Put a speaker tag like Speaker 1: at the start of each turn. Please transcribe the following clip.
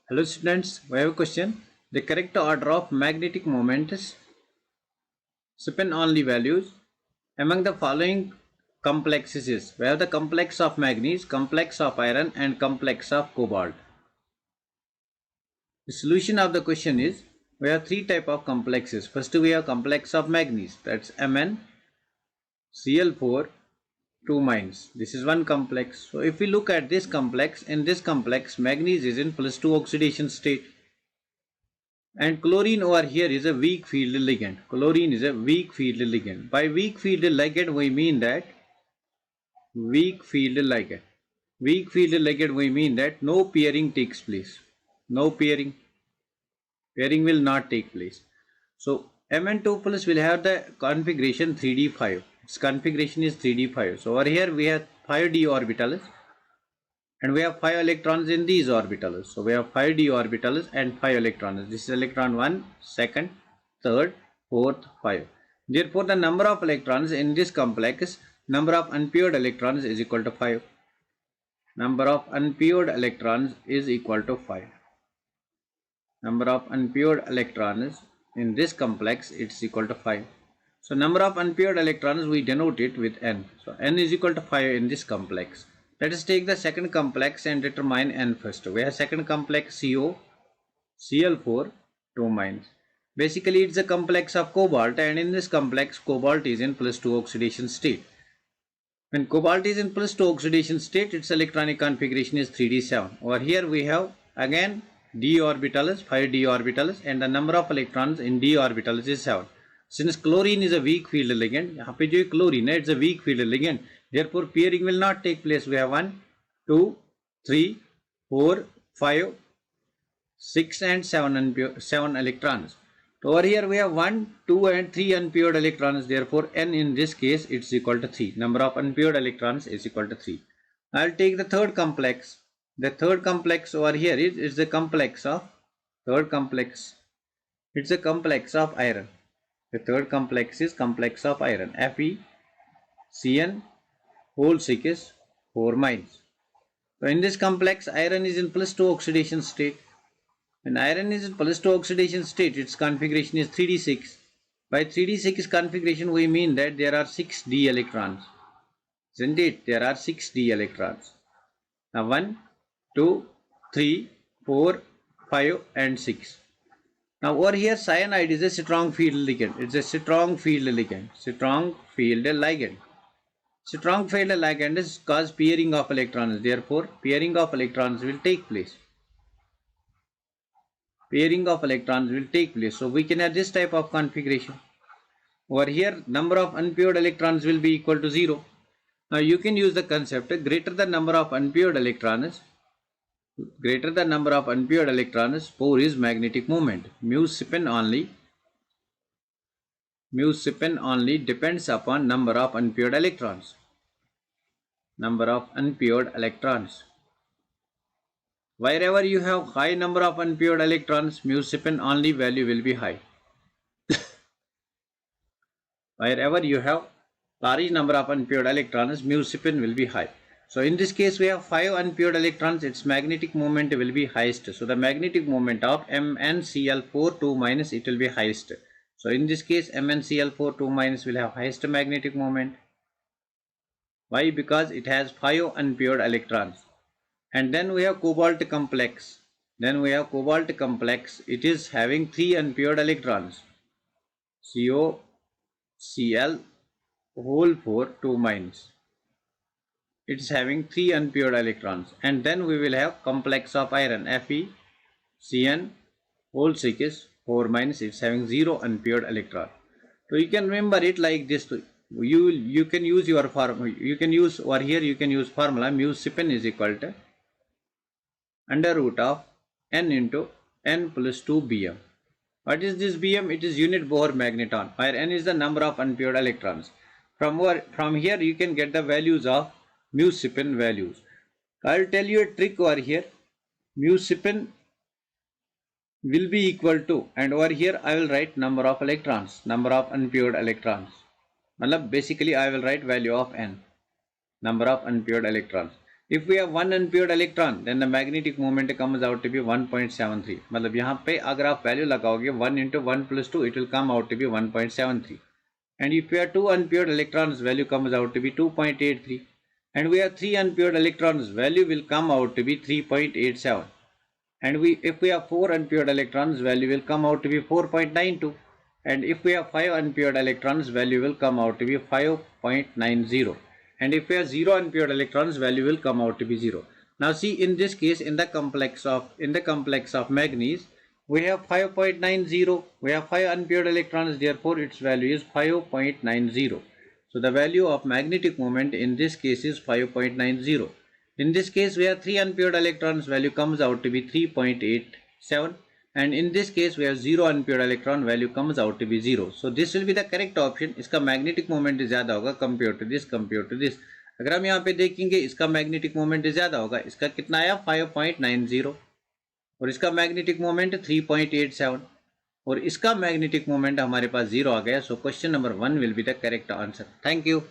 Speaker 1: Hello students, we have a question. The correct order of magnetic moments spin only values among the following complexes is. We have the complex of manganese, complex of iron and complex of cobalt. The solution of the question is we have three type of complexes. First we have complex of manganese, that's MnCl4 2 minus. This is one complex. So if we look at this complex, in this complex manganese is in +2 oxidation state. And chlorine over here is a weak field ligand. Chlorine is a weak field ligand. By weak field ligand we mean that weak field ligand. Weak field ligand we mean that no pairing takes place. No pairing. Pairing will not take place. So Mn2 plus will have the configuration 3d5. Its configuration is 3d5. So over here we have 5d orbitals. And we have 5 electrons in these orbitals. So we have 5d orbitals and 5 electrons. This is electron 1, 2nd, 3rd, 4th, 5. Therefore, the number of electrons in this complex, number of unpaired electrons is equal to 5. Number of unpaired electrons is equal to 5. Number of unpaired electrons in this complex it's equal to 5. So number of unpaired electrons we denote it with n. So n is equal to 5 in this complex. Let us take the second complex and determine n first. We have second complex COCl4 2 minus. Basically it's a complex of cobalt, and in this complex cobalt is in +2 oxidation state. When cobalt is in +2 oxidation state, its electronic configuration is 3d7. Over here we have again d orbitals, 5 d orbitals, and the number of electrons in d orbitals is 7. Since chlorine is a weak field ligand, यहाँ पे जो chlorine है it's a weak field ligand, therefore pairing will not take place. We have 1, 2, 3, 4, 5, 6 and 7 electrons. So over here we have 1, 2 and 3 unpaired electrons, therefore n in this case it's equal to 3. Number of unpaired electrons is equal to 3. I'll take the third complex. The third complex over here is the complex of third complex. It's a complex of iron. The third complex is complex of iron, FeCN whole 6 4 minus. So in this complex iron is in +2 oxidation state. When iron is in +2 oxidation state, its configuration is 3d6. By 3d6 configuration we mean that there are 6d electrons. Isn't it? There are 6d electrons. Now 1, 2, 3, 4, 5 and 6. Now over here cyanide is a strong field ligand. It's a strong field ligand. Strong field ligand. Strong field ligand is cause pairing of electrons. Therefore, pairing of electrons will take place. Pairing of electrons will take place. So we can have this type of configuration. Over here, number of unpaired electrons will be equal to 0. Now you can use the concept greater the number of unpaired electrons. Greater the number of unpaired electrons, 4 is magnetic moment. Mu spin only depends upon number of unpaired electrons. Number of unpaired electrons. Wherever you have high number of unpaired electrons, mu spin only value will be high. Wherever you have large number of unpaired electrons, mu spin will be high. So in this case we have 5 unpaired electrons, its magnetic moment will be highest. So the magnetic moment of MnCl4 2 minus it will be highest. So in this case MnCl4 2 minus will have highest magnetic moment. Why? Because it has 5 unpaired electrons. And then we have cobalt complex. It is having 3 unpaired electrons. COCl whole 4 2 minus. It's having 3 unpaired electrons. And then we will have complex of iron, FeCN whole 6 4 minus. It's having 0 unpaired electron. So you can remember it like this. You can use your formula. You can use over here. You can use formula mu spin is equal to under root of n into n plus 2 Bm. What is this Bm? It is unit Bohr magneton, where n is the number of unpaired electrons. From here you can get the values of mu spin values. I'll tell you a trick over here. Mu spin will be equal to, and over here I will write number of electrons, number of unpaired electrons. Basically I will write value of n, number of unpaired electrons. If we have one unpaired electron, then the magnetic moment comes out to be 1.73. मतलब यहाँ पे अगर आप value लगाओगे 1 into 1 plus 2, it will come out to be 1.73. And if we have two unpaired electrons, value comes out to be 2.83. And we have three unpaired electrons, value will come out to be 3.87. And if we have four unpaired electrons, value will come out to be 4.92. And if we have five unpaired electrons, value will come out to be 5.90. And if we have zero unpaired electrons, value will come out to be 0. Now see, in this case, in the complex of manganese, we have 5.90. We have 5 unpaired electrons, therefore its value is 5.90. So the value of magnetic moment in this case is 5.90. In this case, we have 3 unpaired electrons, value comes out to be 3.87. And in this case, we have 0 unpaired electron, value comes out to be 0. So this will be the correct option. इसका magnetic moment ज़्यादा होगा compared to this. अगर हम यहाँ पे देखेंगे, इसका magnetic moment ज़्यादा होगा. इसका कितना आया 5.90 और इसका magnetic moment 3.87 और इसका magnetic moment हमारे पास 0 आ गया. So question number 1 will be the correct answer. Thank you.